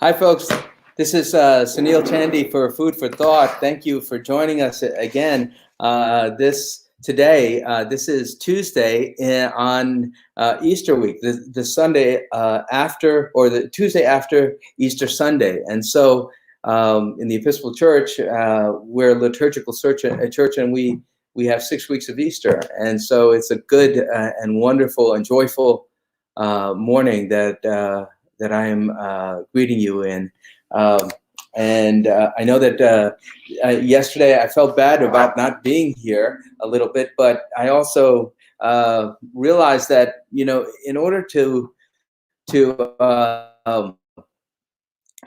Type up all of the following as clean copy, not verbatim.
Hi, folks. This is Sunil Chandy for Food for Thought. Thank you for joining us again today. This is Tuesday on Easter week, the Sunday after, or the Tuesday after Easter Sunday. And so in the Episcopal Church, we're a liturgical church, and we have 6 weeks of Easter. And so it's a good and wonderful and joyful morning that I am greeting you in. And I know that yesterday I felt bad about not being here a little bit, but I also realized that, in order to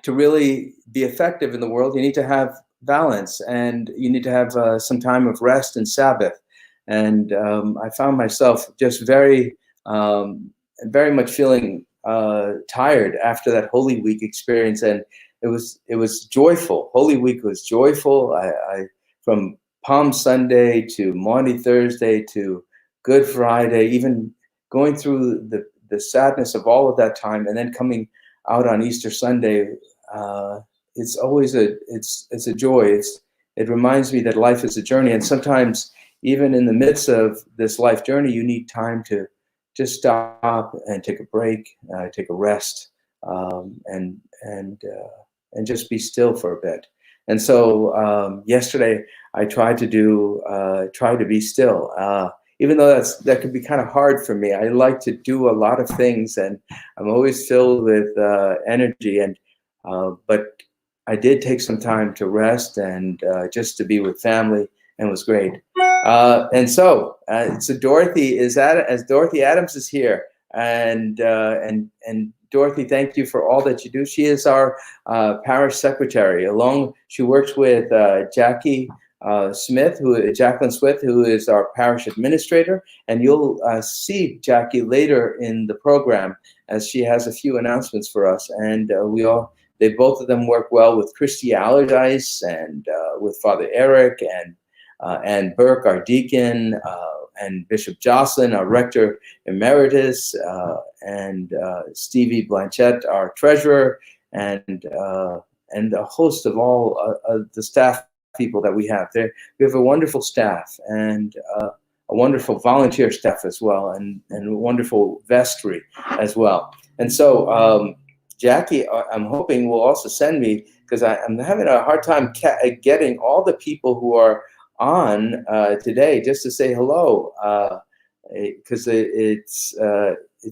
really be effective in the world, you need to have balance, and you need to have some time of rest and Sabbath. And I found myself just very much feeling tired after that Holy Week experience, and it was joyful. Holy Week was joyful. I from Palm Sunday to Maundy Thursday to Good Friday, even going through the sadness of all of that time, and then coming out on Easter Sunday. It's always it's a joy. It reminds me that life is a journey, and sometimes even in the midst of this life journey, you need time to just stop and take a break, take a rest, and just be still for a bit. And so yesterday I tried to be still, even though that could be kind of hard for me. I like to do a lot of things, and I'm always filled with energy. And but I did take some time to rest and just to be with family, and it was great. And so Dorothy Dorothy Adams is here, and Dorothy, thank you for all that you do. She is our parish secretary. She works with Jacqueline Smith, who is our parish administrator, and you'll see Jackie later in the program as she has a few announcements for us. And both of them work well with Christy Allardyce and with Father Eric and Burke, our deacon, and Bishop Jocelyn, our rector emeritus, and Stevie Blanchette, our treasurer, and a host of all the staff people that we have there. We have a wonderful staff, and a wonderful volunteer staff as well, and a wonderful vestry as well. And so Jackie, I'm hoping, will also send me, because I'm having a hard time getting all the people who are on today just to say hello, because it's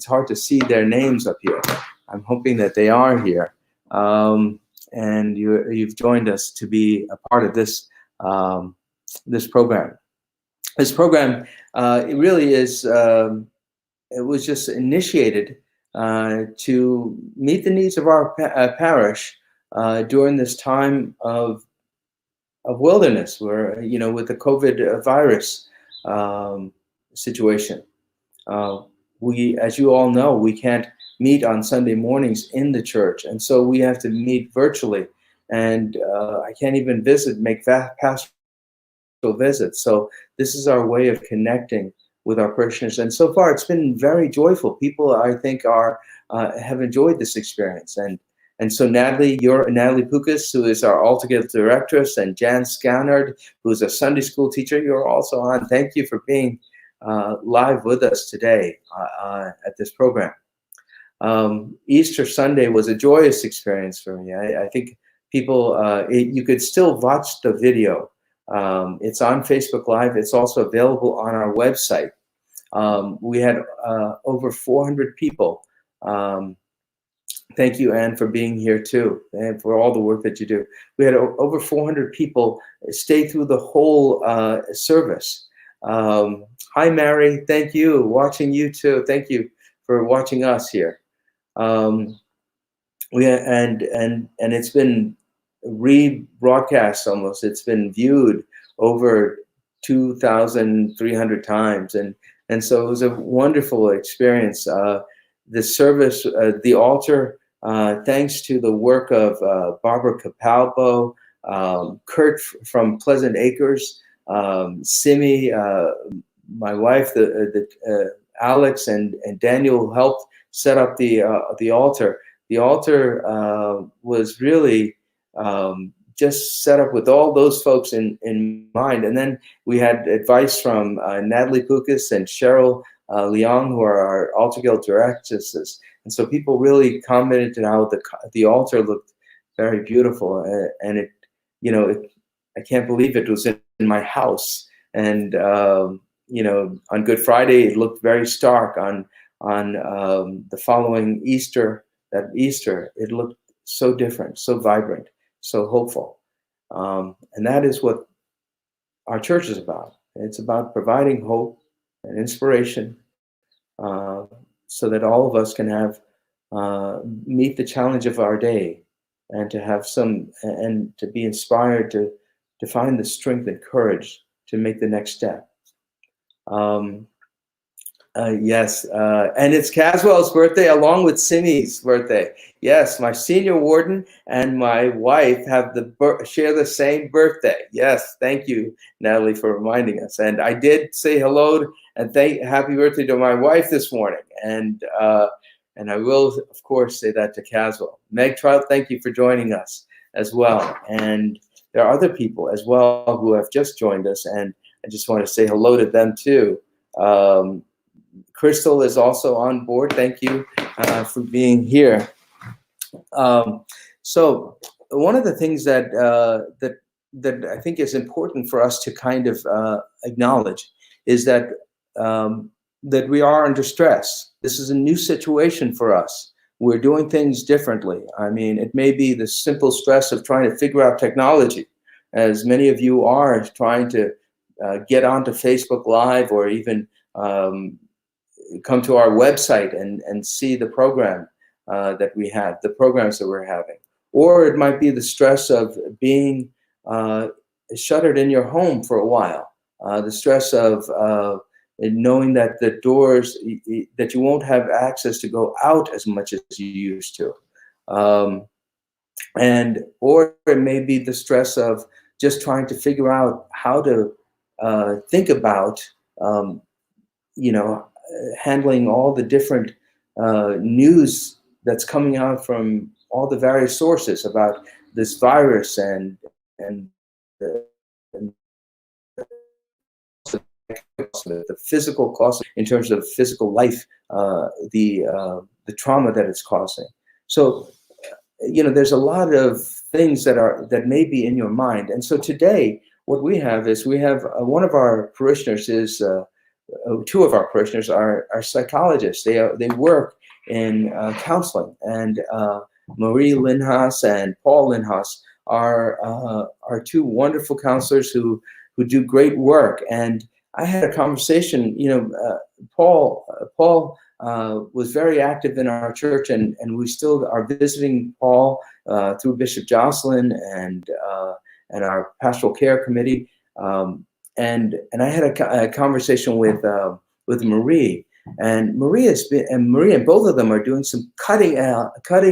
hard to see their names up here. I'm hoping that they are here, and you've joined us to be a part of this this program. This program it really is. It was just initiated to meet the needs of our parish during this time of wilderness, where, with the COVID virus situation. As you all know, we can't meet on Sunday mornings in the church, and so we have to meet virtually. And I can't even make pastoral visits. So this is our way of connecting with our parishioners, and so far it's been very joyful. People, I think, have enjoyed this experience. And so Natalie Pukas, who is our altogether directress, and Jan Scannard, who is a Sunday school teacher, you're also on. Thank you for being live with us today at this program. Easter Sunday was a joyous experience for me. I think people, you could still watch the video. It's on Facebook Live. It's also available on our website. We had over 400 people. Thank you, Anne, for being here too, and for all the work that you do. We had over 400 people stay through the whole service. Hi, Mary. Thank you. Watching you too. Thank you for watching us here. And it's been rebroadcast almost. It's been viewed over 2,300 times, and so it was a wonderful experience. The service, the altar, thanks to the work of Barbara Capalbo, Kurt from Pleasant Acres, Simi, my wife, Alex, and Daniel helped set up the altar. the altar was really just set up with all those folks in mind. And then we had advice from Natalie Pukas and Cheryl Leong, who are our altar guild directresses. And so people really commented how the altar looked very beautiful, and it, I can't believe it was in my house. And on Good Friday, it looked very stark. On the following Easter, it looked so different, so vibrant, so hopeful. And that is what our church is about. It's about providing hope and inspiration so that all of us can have meet the challenge of our day, and to have and to be inspired to find the strength and courage to make the next step. Yes, and it's Caswell's birthday along with Simi's birthday. Yes, my senior warden and my wife share the same birthday. Yes, thank you, Natalie, for reminding us. And I did say hello and happy birthday to my wife this morning. And I will, of course, say that to Caswell. Meg Trout, thank you for joining us as well. And there are other people as well who have just joined us, and I just want to say hello to them too. Crystal is also on board. Thank you for being here. So one of the things that I think is important for us to kind of acknowledge is that that we are under stress. This is a new situation for us. We're doing things differently. I mean, it may be the simple stress of trying to figure out technology, as many of you are trying to get onto Facebook Live, or even come to our website and see the program that we have, the programs that we're having. Or it might be the stress of being shuttered in your home for a while, the stress of knowing that the doors, that you won't have access to go out as much as you used to. Or it may be the stress of just trying to figure out how to think about, handling all the different news that's coming out from all the various sources about this virus and the physical cost in terms of physical life, the trauma that it's causing. So, there's a lot of things that may be in your mind. And so today, what we have is one of our parishioners is. Two of our parishioners are psychologists. They work in counseling, and Marie Linhaus and Paul Linhaus are two wonderful counselors who do great work. And I had a conversation. Paul was very active in our church, and we still are visiting Paul through Bishop Jocelyn and our pastoral care committee. And I had a conversation with Marie, and Marie and both of them are doing some cutting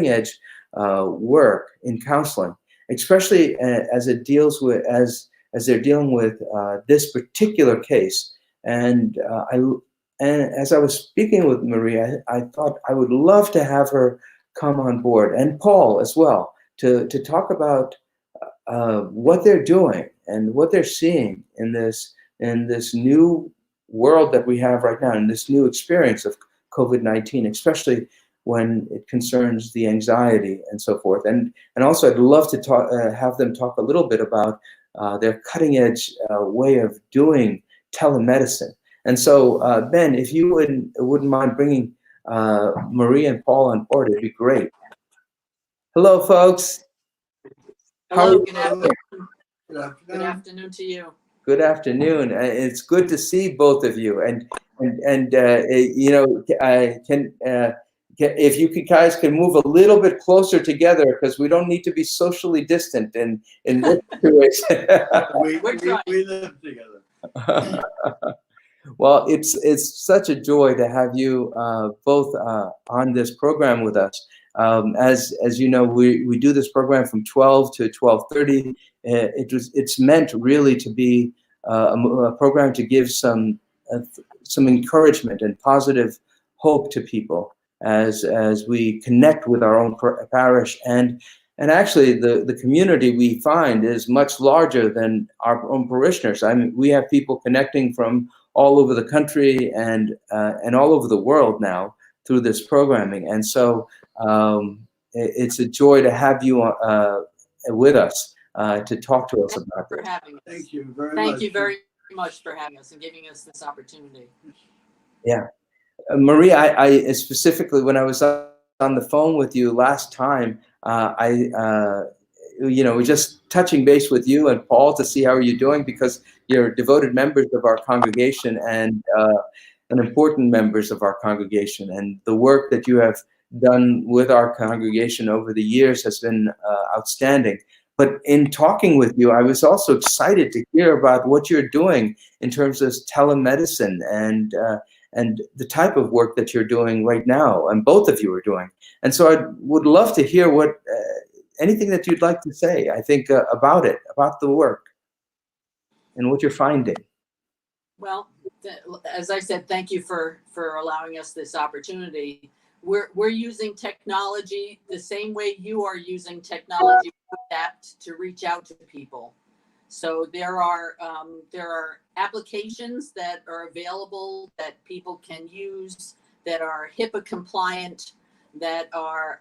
edge work in counseling, especially as it deals with as they're dealing with this particular case. And as I was speaking with Marie, I thought I would love to have her come on board, and Paul as well, to talk about what they're doing and what they're seeing in this new world that we have right now, in this new experience of COVID-19, especially when it concerns the anxiety and so forth. And also, I'd love to have them talk a little bit about their cutting edge way of doing telemedicine. And so, Ben, if you wouldn't mind bringing Marie and Paul on board, it'd be great. Hello, folks. Hello, good afternoon. Good afternoon to you. Good afternoon. It's good to see both of you. And if you guys can move a little bit closer together, because we don't need to be socially distant in this situation. we live together. Well, it's such a joy to have you both on this program with us. As you know, we do this program from 12 to 12:30. It's meant really to be a program to give some encouragement and positive hope to people as we connect with our own parish. And actually, the community we find is much larger than our own parishioners. I mean, we have people connecting from all over the country and all over the world now through this programming. And so it's a joy to have you with us to talk to us about For this. having us. Thank you very much. Thank you very much for having us and giving us this opportunity. Yeah. Marie, I specifically, when I was on the phone with you last time, we're just touching base with you and Paul to see how you're doing, because you're devoted members of our congregation and important members of our congregation. And the work that you have done with our congregation over the years has been outstanding. But in talking with you, I was also excited to hear about what you're doing in terms of telemedicine and the type of work that you're doing right now, and both of you are doing. And so I would love to hear what anything that you'd like to say, I think, about it, about the work and what you're finding. Well, as I said, thank you for allowing us this opportunity. We're using technology the same way you are using technology to adapt to reach out to people. So there are applications that are available that people can use that are HIPAA compliant, that are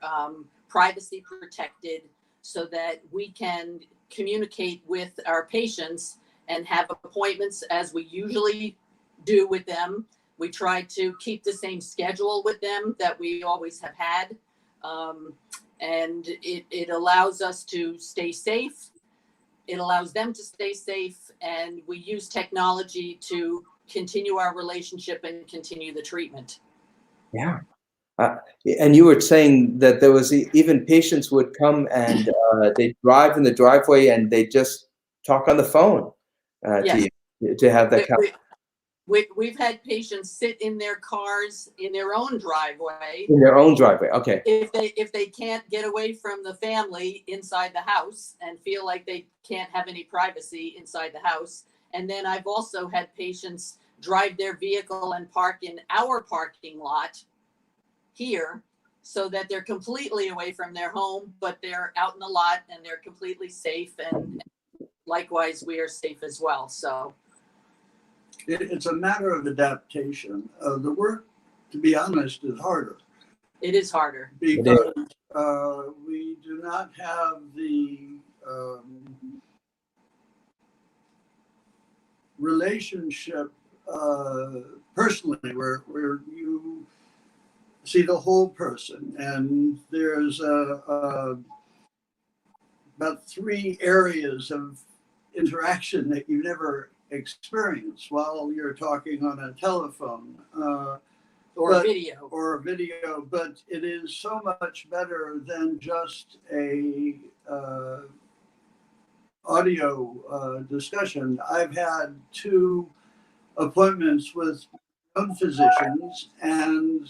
privacy protected, so that we can communicate with our patients and have appointments as we usually do with them. We try to keep the same schedule with them that we always have had. And it allows us to stay safe. It allows them to stay safe, and we use technology to continue our relationship and continue the treatment. Yeah. And you were saying that there was even patients would come and they drive in the driveway and they just talk on the phone Yes. to have that. We've had patients sit in their cars in their own driveway. In their own driveway, okay. If they can't get away from the family inside the house and feel like they can't have any privacy inside the house. And then I've also had patients drive their vehicle and park in our parking lot here, so that they're completely away from their home, but they're out in the lot and they're completely safe. And likewise, we are safe as well. So It's a matter of adaptation. The work, to be honest, is harder. It is harder. Because we do not have the relationship personally where you see the whole person. And there's about 3 areas of interaction that you never experience while you're talking on a telephone or a video, but it is so much better than just a audio discussion. I've had 2 appointments with own physicians, and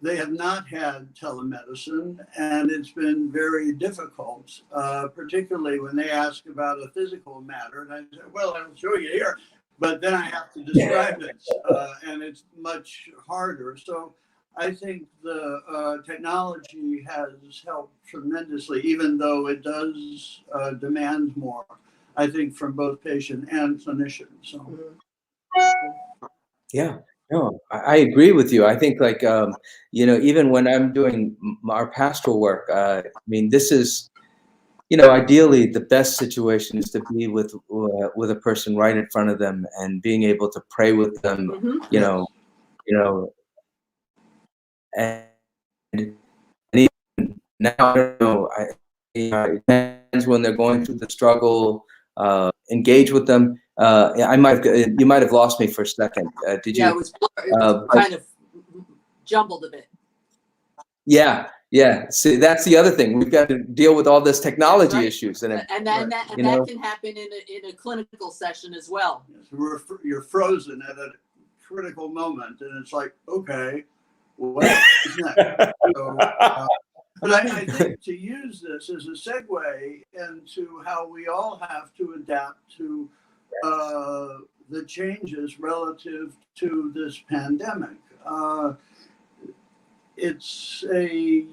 they have not had telemedicine, and it's been very difficult, particularly when they ask about a physical matter. And I say, well, I'll show you here, but then I have to describe it, and it's much harder. So I think the technology has helped tremendously, even though it does demand more, I think, from both patient and clinician. So. Yeah, no, I agree with you. I think, like, even when I'm doing our pastoral work, I mean, this is, ideally the best situation is to be with a person right in front of them and being able to pray with them, and even now, I don't know, it depends when they're going through the struggle, engage with them. You might have lost me for a second. Did you? Yeah, it was kind of jumbled a bit. Yeah. See, that's the other thing. We've got to deal with all this technology issues, and that can happen in a clinical session as well. Yes, you're frozen at a critical moment, and it's like, okay, what is next? So, but I think to use this as a segue into how we all have to adapt to the changes relative to this pandemic. it's a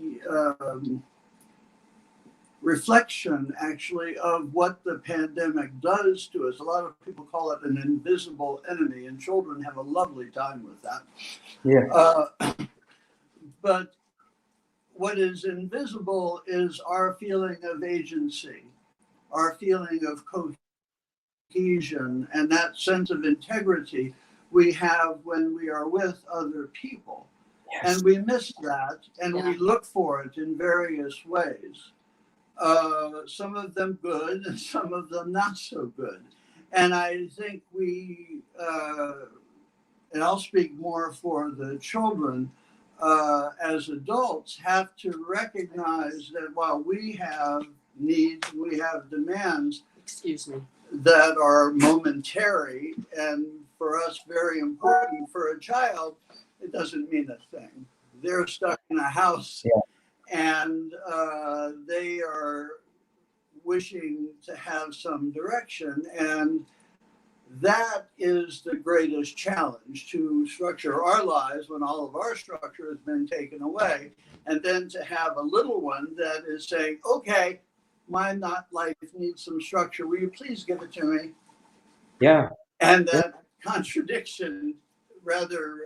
reflection, actually, of what the pandemic does to us. A lot of people call it an invisible enemy, and children have a lovely time with that. Yeah. But what is invisible is our feeling of agency, our feeling of cohesion, and that sense of integrity we have when we are with other people. Yes. And we miss that, and Yeah. we look for it in various ways. Some of them good, and some of them not so good. And I think we, and I'll speak more for the children, as adults, have to recognize that while we have needs, we have demands, Excuse me. that are momentary and for us very important. For a child, it doesn't mean a thing. They're stuck in a house, Yeah. and they are wishing to have some direction, and that is the greatest challenge, to structure our lives when all of our structure has been taken away, and then to have a little one that is saying, okay, my life needs some structure, will you please give it to me? Yeah. And that contradiction rather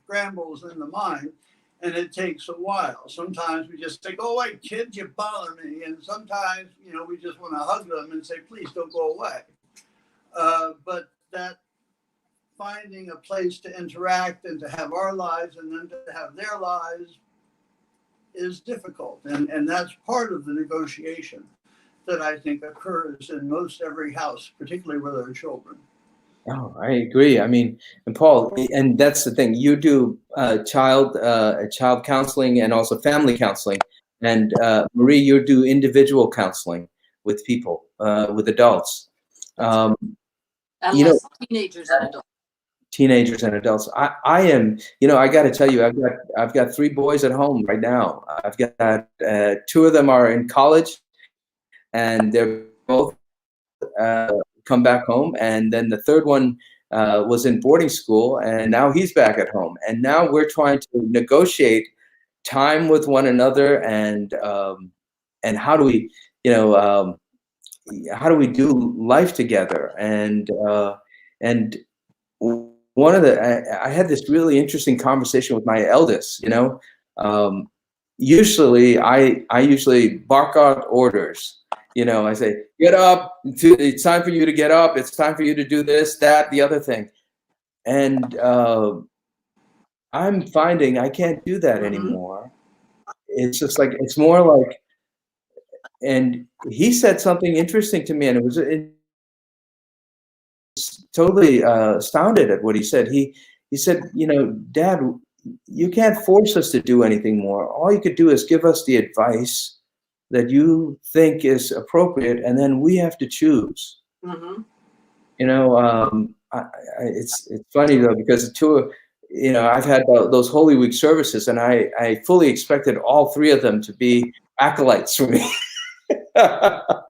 scrambles in the mind, and it takes a while. Sometimes we just say, go away, kid, you bother me. And sometimes, we just want to hug them and say, please don't go away. But that finding a place to interact and to have our lives and then to have their lives is difficult. And that's part of the negotiation that I think occurs in most every house, particularly with our children. Oh, I agree. I mean, and Paul, and that's the thing. You do child counseling and also family counseling, and Marie, you do individual counseling with people, with adults. Unless teenagers and adults. Teenagers and adults. I am. I got to tell you, I've got 3 boys at home right now. I've got 2 of them are in college, and they're both come back home, and then the third one was in boarding school, and now he's back at home, and now we're trying to negotiate time with one another, and how do we do life together, and one of the I had this really interesting conversation with my eldest. Usually I usually bark out orders. I say, get up, it's time for you to get up, it's time for you to do this, that, the other thing. And I'm finding I can't do that anymore. It's just like, it's more like, and he said something interesting to me, and it was totally astounded at what he said. He said, Dad, you can't force us to do anything more. All you could do is give us the advice that you think is appropriate, and then we have to choose. Mm-hmm. It's funny though, because I've had those Holy Week services, and I fully expected all 3 of them to be acolytes for me. But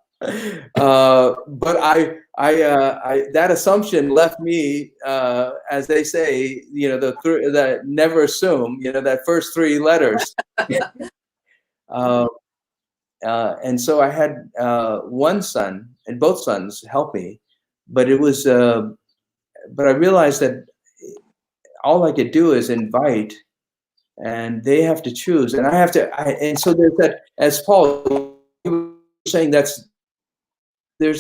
that assumption left me, as they say, that never assume, that first 3 letters. And so I had one son, and both sons helped me, but it was, but I realized that all I could do is invite, and they have to choose, and I have to. And so there's that, as Paul was saying, there's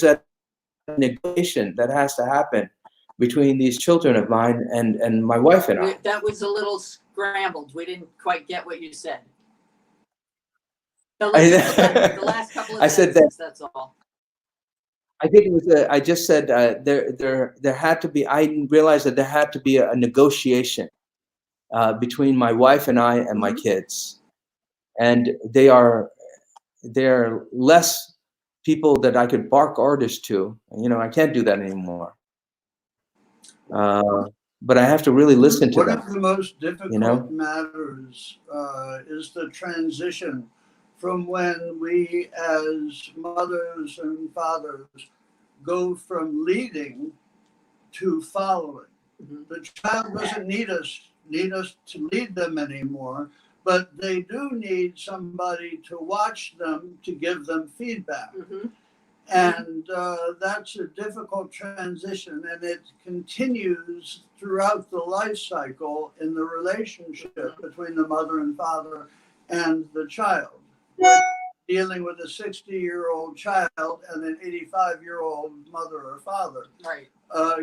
that negotiation that has to happen between these children of mine and my wife and I. That was a little scrambled. We didn't quite get what you said. The last couple of sentences, that's all. I think it was. I just said there had to be. I realized that there had to be a negotiation between my wife and I and my kids, and they're less people that I could bark orders to. I can't do that anymore. But I have to really listen to them. One of the most difficult matters is the transition from when we as mothers and fathers go from leading to following. Mm-hmm. The child doesn't need us need us to lead them anymore, but they do need somebody to watch them, to give them feedback. Mm-hmm. And that's a difficult transition, and it continues throughout the life cycle in the relationship between the mother and father and the child. Dealing with a 60-year-old child and an 85-year-old mother or father. Right.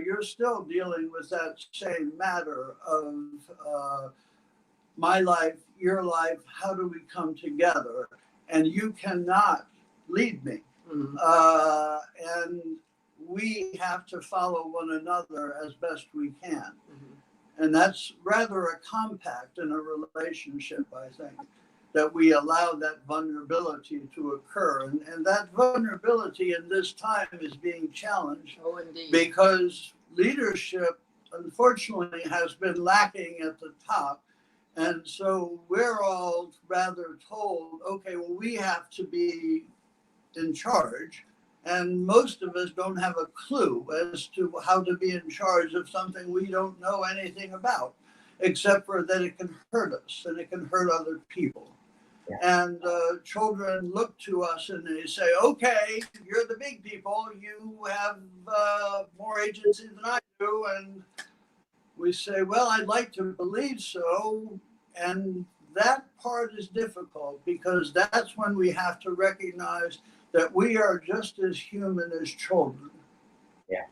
You're still dealing with that same matter of my life, your life, how do we come together? And you cannot lead me. Mm-hmm. And we have to follow one another as best we can. Mm-hmm. And that's rather a compact in a relationship, I think, that we allow that vulnerability to occur. And that vulnerability in this time is being challenged. Oh, indeed. Because leadership, unfortunately, has been lacking at the top. And so we're all rather told, okay, well, we have to be in charge. And most of us don't have a clue as to how to be in charge of something we don't know anything about, except for that it can hurt us and it can hurt other people. Yeah. And children look to us and they say, okay, you're the big people. You have more agency than I do. And we say, well, I'd like to believe so. And that part is difficult because that's when we have to recognize that we are just as human as children. Yeah.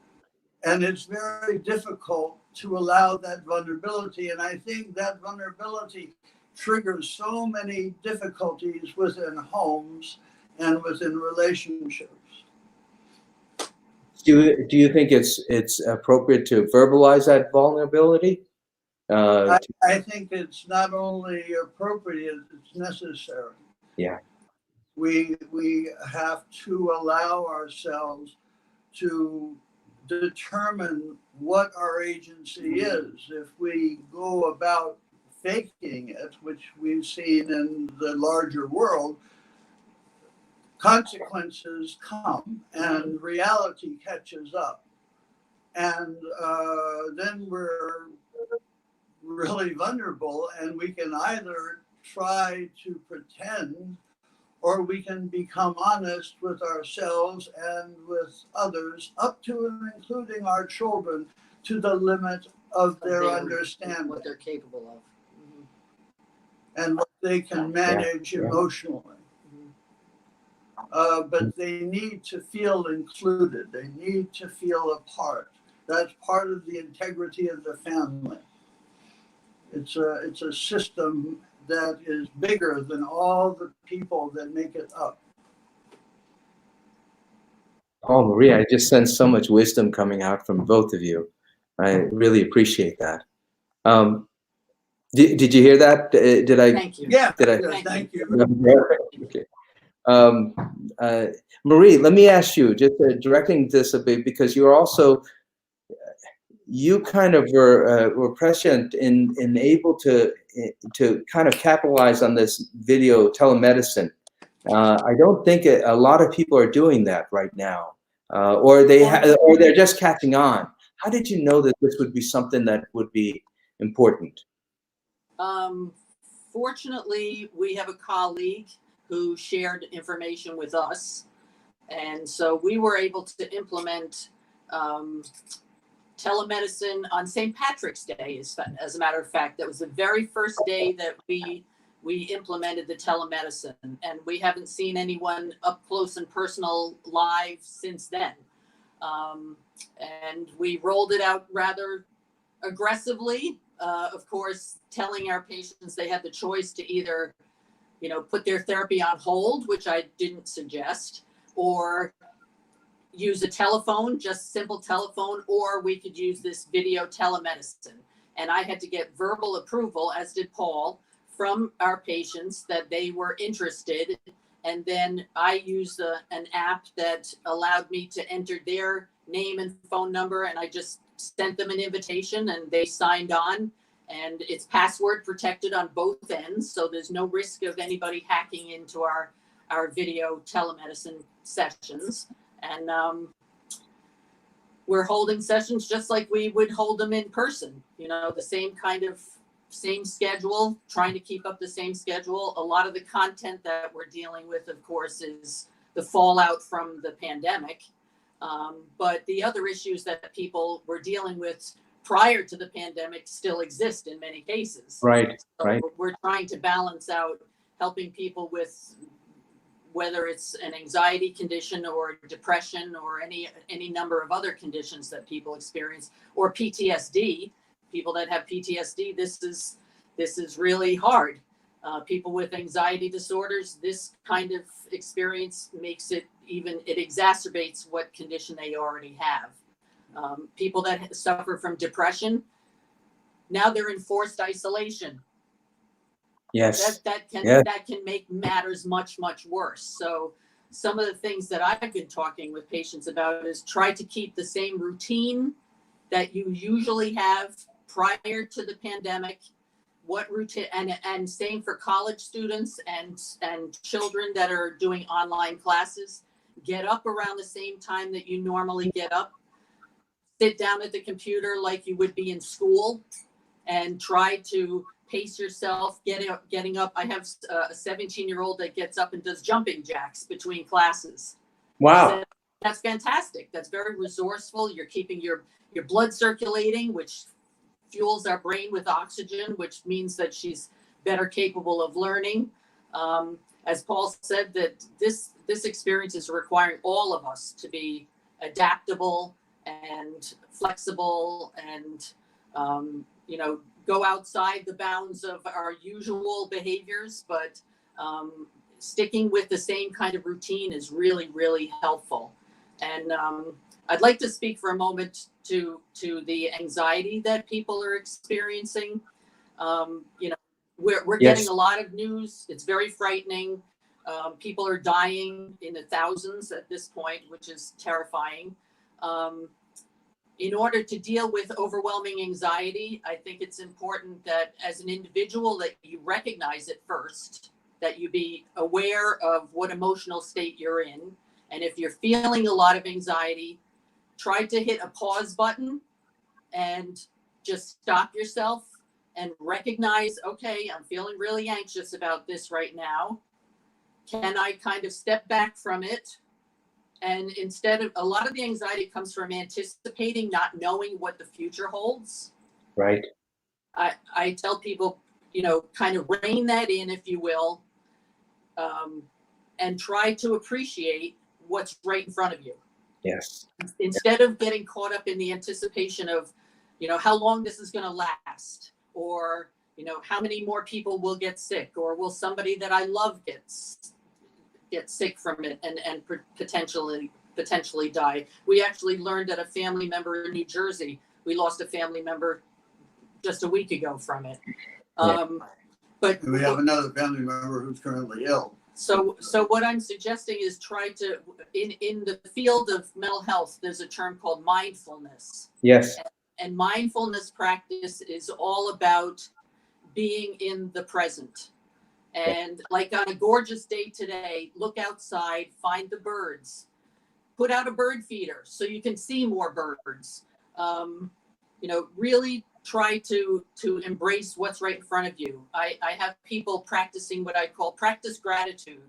And it's very difficult to allow that vulnerability. And I think that vulnerability triggers so many difficulties within homes and within relationships. Do you think it's appropriate to verbalize that vulnerability? I think it's not only appropriate, it's necessary. Yeah. We have to allow ourselves to determine what our agency is. If we go about faking it, which we've seen in the larger world, consequences come and reality catches up. And then we're really vulnerable, and we can either try to pretend or we can become honest with ourselves and with others, up to and including our children, to the limit of their understanding. What they're capable of. Mm-hmm. And what they can manage emotionally. Mm-hmm. But they need to feel included. They need to feel a part. That's part of the integrity of the family. It's a system that is bigger than all the people that make it up. Oh, Maria, I just sense so much wisdom coming out from both of you. I really appreciate that. Did you hear that? Did I? Thank you. Yeah. Did I? Thank you. Okay. Marie, let me ask you, just directing this a bit, because you're also, you kind of were prescient in able to kind of capitalize on this video telemedicine. I don't think a lot of people are doing that right now, or they're just catching on. How did you know that this would be something that would be important? Fortunately, we have a colleague who shared information with us, and so we were able to implement telemedicine on St. Patrick's Day. As a matter of fact, that was the very first day that we implemented the telemedicine, and we haven't seen anyone up close and personal live since then. And we rolled it out rather aggressively, of course, telling our patients they had the choice to either, put their therapy on hold, which I didn't suggest, or use a telephone, just simple telephone, or we could use this video telemedicine. And I had to get verbal approval, as did Paul, from our patients that they were interested. And then I used an app that allowed me to enter their name and phone number, and I just sent them an invitation and they signed on, and it's password protected on both ends, so there's no risk of anybody hacking into our video telemedicine sessions. And we're holding sessions just like we would hold them in person, the same kind of same schedule, trying to keep up the same schedule. A lot of the content that we're dealing with, of course, is the fallout from the pandemic. But the other issues that people were dealing with prior to the pandemic still exist in many cases. Right. So Right. we're trying to balance out helping people with whether it's an anxiety condition or depression or any number of other conditions that people experience, or PTSD. People that have PTSD, this is really hard. People with anxiety disorders, this kind of experience makes it it exacerbates what condition they already have. People that suffer from depression, now they're in forced isolation. Yes. That can make matters much, much worse. So some of the things that I've been talking with patients about is try to keep the same routine that you usually have prior to the pandemic. What routine, and same for college students and children that are doing online classes. Get up around the same time that you normally get up. Sit down at the computer like you would be in school, and try to pace yourself, getting up. I have a 17-year-old that gets up and does jumping jacks between classes. Wow. So that's fantastic. That's very resourceful. You're keeping your blood circulating, which fuels our brain with oxygen, which means that she's better capable of learning. As Paul said, that this experience is requiring all of us to be adaptable and flexible and, go outside the bounds of our usual behaviors, but sticking with the same kind of routine is really, really helpful. And I'd like to speak for a moment to the anxiety that people are experiencing. We're Yes. getting a lot of news. It's very frightening. People are dying in the thousands at this point, which is terrifying. In order to deal with overwhelming anxiety, I think it's important that as an individual that you recognize it first, that you be aware of what emotional state you're in. And if you're feeling a lot of anxiety, try to hit a pause button and just stop yourself and recognize, okay, I'm feeling really anxious about this right now. Can I kind of step back from it? And instead of, a lot of the anxiety comes from anticipating, not knowing what the future holds. Right. I tell people, kind of rein that in, if you will, and try to appreciate what's right in front of you. Yes. Instead of getting caught up in the anticipation of, how long this is going to last, or, how many more people will get sick, or will somebody that I love get sick from it and potentially die. We actually learned that a family member in New Jersey, we lost a family member just a week ago from it. But And we have another family member who's currently ill. So what I'm suggesting is try to, in the field of mental health, there's a term called mindfulness. Yes. And mindfulness practice is all about being in the present. And like on a gorgeous day today, look outside, find the birds, put out a bird feeder so you can see more birds. Really try to embrace what's right in front of you. I have people practicing what I call practice gratitude.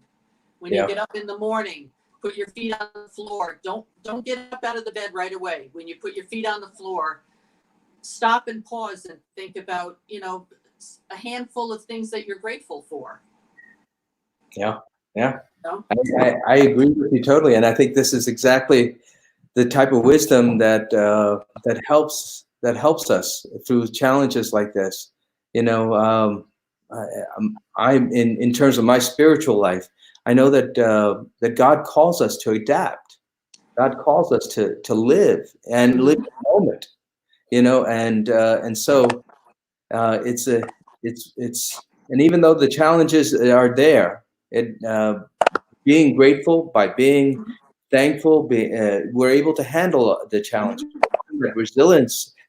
When you get up in the morning, put your feet on the floor. Don't get up out of the bed right away. When you put your feet on the floor, stop and pause and think about, a handful of things that you're grateful for. Yeah. I agree with you totally, and I think this is exactly the type of wisdom that helps us through challenges like this. I'm in terms of my spiritual life, I know that God calls us to adapt. God calls us to live and live in the moment. And so it's and even though the challenges are there, being grateful, by being thankful, we're able to handle the challenge.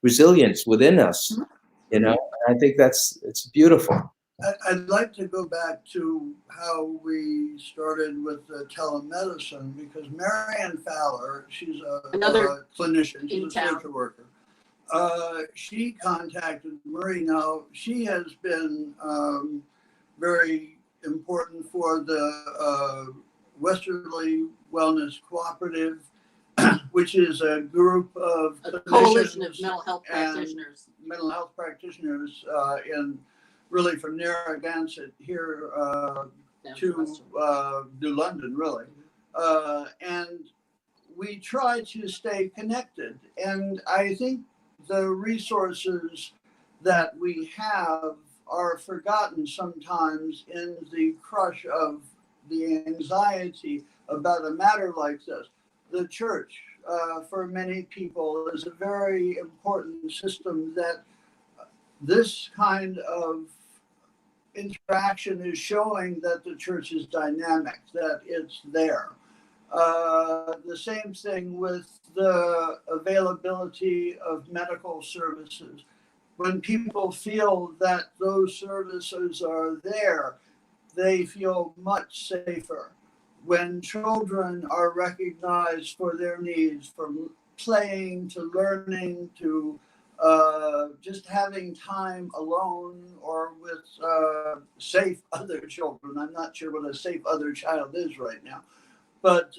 Resilience within us, And I think it's beautiful. I'd like to go back to how we started with telemedicine, because Marianne Fowler, she's another clinician, she's a social worker. She contacted Marie. Now, she has been very important for the Westerly Wellness Cooperative, which is a group of A coalition of clinicians mental health and practitioners. mental health practitioners in really from Narragansett here Down to Western. New London, really. And we try to stay connected. And I think the resources that we have are forgotten sometimes in the crush of the anxiety about a matter like this. The church, for many people, is a very important system that this kind of interaction is showing that the church is dynamic, that it's there. The same thing with the availability of medical services. When people feel that those services are there, they feel much safer. When children are recognized for their needs, from playing to learning to just having time alone or with safe other children. I'm not sure what a safe other child is right now, but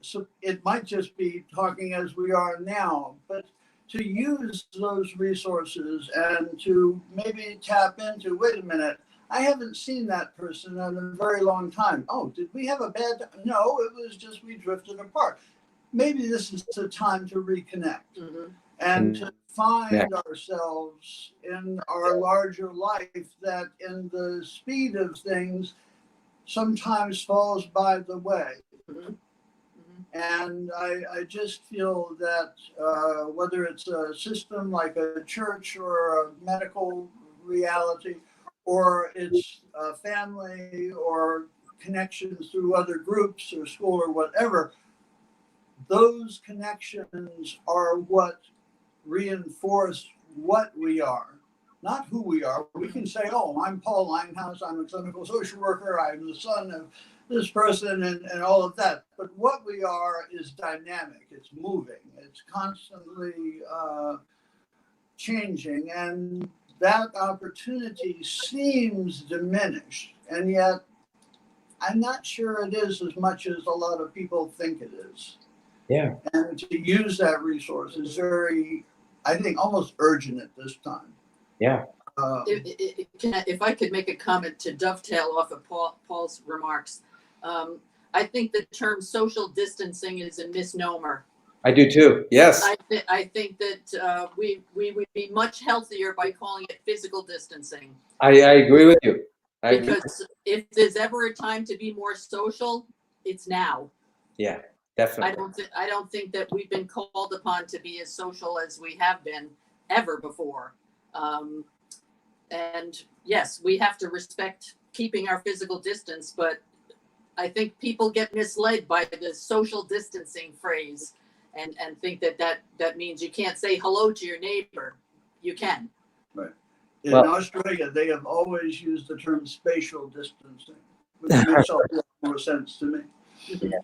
so it might just be talking as we are now, but to use those resources and to maybe tap into, wait a minute, I haven't seen that person in a very long time. Oh, did we have a bad time? No, it was just we drifted apart. Maybe this is the time to reconnect and to find ourselves in our larger life that in the speed of things sometimes falls by the way. And I just feel that whether it's a system like a church or a medical reality, or it's a family or connections through other groups or school or whatever, those connections are what reinforce what we are, not who we are. We can say, oh, I'm Paul Limehouse, I'm a clinical social worker, I'm the son of this person and all of that. But what we are is dynamic, it's moving, it's constantly changing. And that opportunity seems diminished. And yet, I'm not sure it is as much as a lot of people think it is. Yeah. And to use that resource is very, I think, almost urgent at this time. Yeah. If I could make a comment to dovetail off of Paul's remarks, I think the term social distancing is a misnomer. I do too. Yes. I think that we would be much healthier by calling it physical distancing. I agree with you. Because if there's ever a time to be more social, it's now. Yeah, definitely. I don't think that we've been called upon to be as social as we have been ever before. And yes, we have to respect keeping our physical distance, but I think people get misled by the social distancing phrase and think that means you can't say hello to your neighbor. You can. Right. In Australia, they have always used the term spatial distancing, which makes a lot more sense to me. Yeah.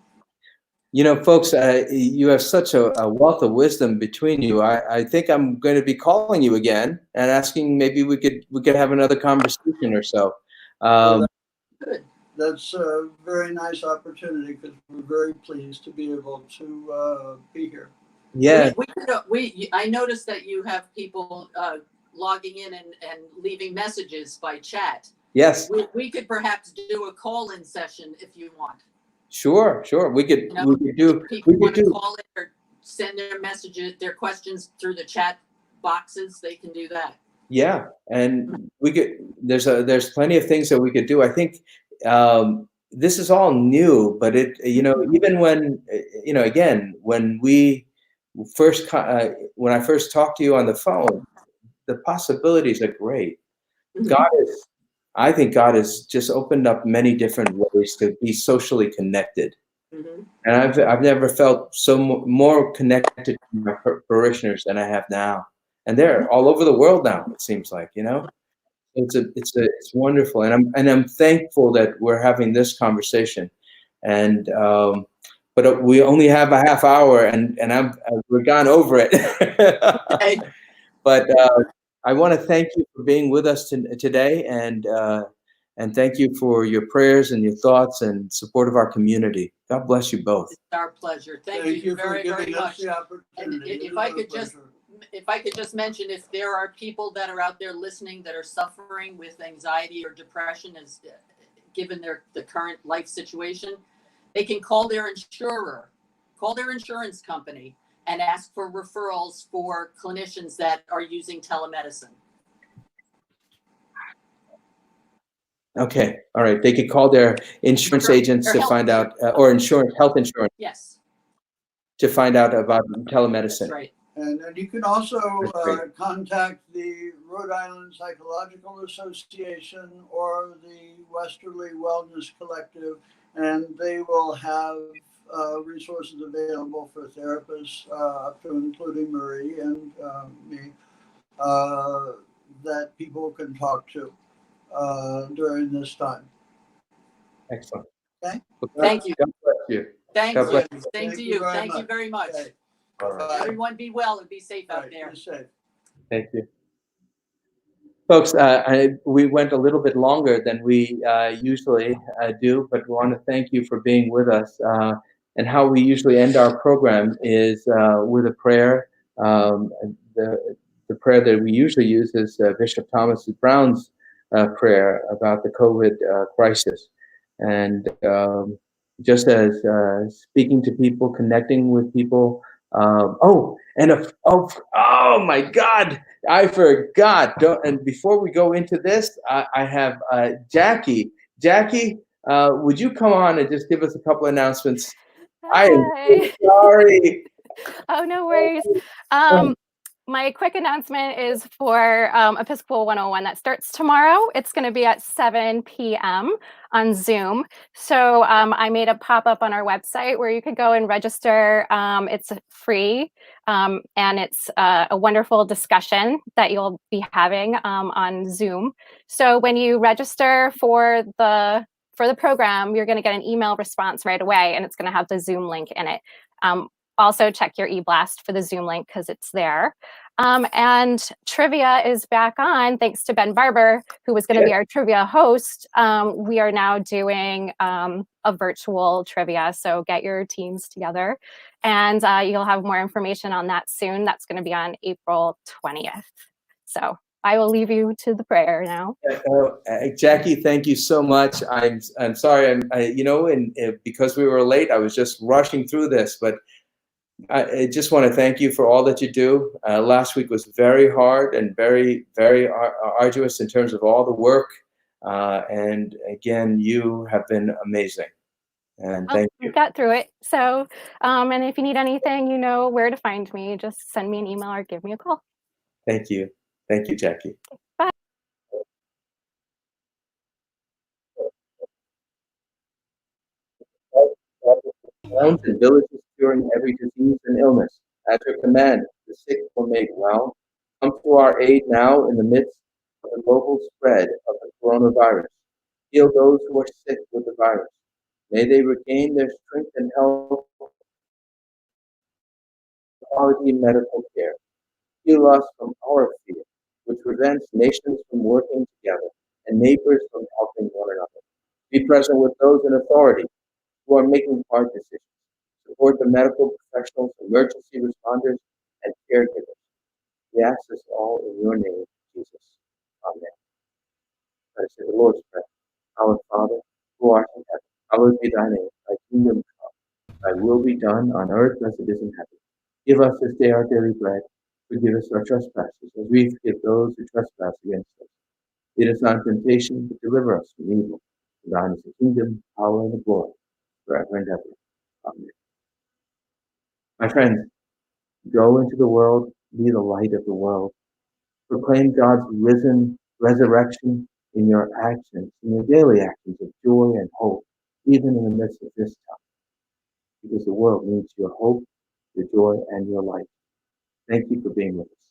You know, folks, you have such a wealth of wisdom between you. I think I'm going to be calling you again and asking maybe we could have another conversation or so. Good. That's a very nice opportunity because we're very pleased to be able to be here. Yeah. I noticed that you have people logging in and leaving messages by chat. Yes. We could perhaps do a call-in session if you want. Sure. We could do. People want to call in or send their messages, their questions through the chat boxes. They can do that. Yeah, and we could. There's plenty of things that we could do. I think this is all new, but even when again when I first talked to you on the phone, the possibilities are great. I think God has just opened up many different ways to be socially connected. And I've never felt more connected to my parishioners than I have now. And they're all over the world now, it seems like, it's wonderful. And I'm thankful that we're having this conversation. And but we only have a half hour, and we're gone over it. Okay. But I want to thank you for being with us today, and thank you for your prayers and your thoughts and support of our community. God bless you both. It's our pleasure. Thank you very, very much. And if I could just mention, if there are people that are out there listening that are suffering with anxiety or depression, as given the current life situation, they can call their insurer, call their insurance company, and ask for referrals for clinicians that are using telemedicine. Okay, all right. They could call their insurance agents to find out, or health insurance. Yes. To find out about telemedicine. That's right. And you can also contact the Rhode Island Psychological Association or the Westerly Wellness Collective, and they will have resources available for therapists, up to including Marie and me, that people can talk to during this time. Excellent. Okay. Thank you. God bless you. Thank God bless you. Same to you. Thank you very much. Okay. All right. Everyone be well and be safe out there. Be safe. Thank you. Folks, we went a little bit longer than we usually do, but we want to thank you for being with us. And how we usually end our program is with a prayer. The prayer that we usually use is Bishop Thomas Brown's prayer about the COVID crisis. And just as speaking to people, connecting with people. Oh my God! I forgot. And before we go into this, I have Jackie. Jackie, would you come on and just give us a couple of announcements? Hi. I am so sorry. Oh, no worries. My quick announcement is for Episcopal 101 that starts tomorrow. It's going to be at 7 p.m. on Zoom. So I made a pop-up on our website where you could go and register. It's free, and it's a wonderful discussion that you'll be having on Zoom. So when you register for the program, you're going to get an email response right away, and it's going to have the Zoom link in it. Also check your eBlast for the Zoom link because it's there. And trivia is back on thanks to Ben Barber, who was going to be our trivia host. We are now doing a virtual trivia, so get your teams together. And you'll have more information on that soon. That's going to be on April 20th. So I will leave you to the prayer now. Jackie, thank you so much. I'm sorry. Because we were late, I was just rushing through this, but I just want to thank you for all that you do. Last week was very hard and very, very arduous in terms of all the work. And again, you have been amazing. And thank you. We got through it. So, and if you need anything, you know where to find me. Just send me an email or give me a call. Thank you. Thank you, Jackie. Bye. Towns and villages curing every disease and illness. At your command, the sick were made well. Come to our aid now in the midst of the global spread of the coronavirus. Heal those who are sick with the virus. May they regain their strength and health, quality medical care. Heal us from our fear, which prevents nations from working together and neighbors from helping one another. Be present with those in authority who are making hard decisions. Support the medical professionals, emergency responders, and caregivers. We ask this all in your name, Jesus. Amen. Let us say the Lord's Prayer. Our Father, who art in heaven, hallowed be thy name. Thy kingdom come. Thy will be done on earth as it is in heaven. Give us this day our daily bread. Forgive us our trespasses, as we forgive those who trespass against us. Lead us not into temptation, but deliver us from evil. For thine is the kingdom, power, and the glory, forever and ever. Amen. My friends, go into the world, be the light of the world. Proclaim God's resurrection in your actions, in your daily actions of joy and hope, even in the midst of this time. Because the world needs your hope, your joy, and your light. Thank you for being with us.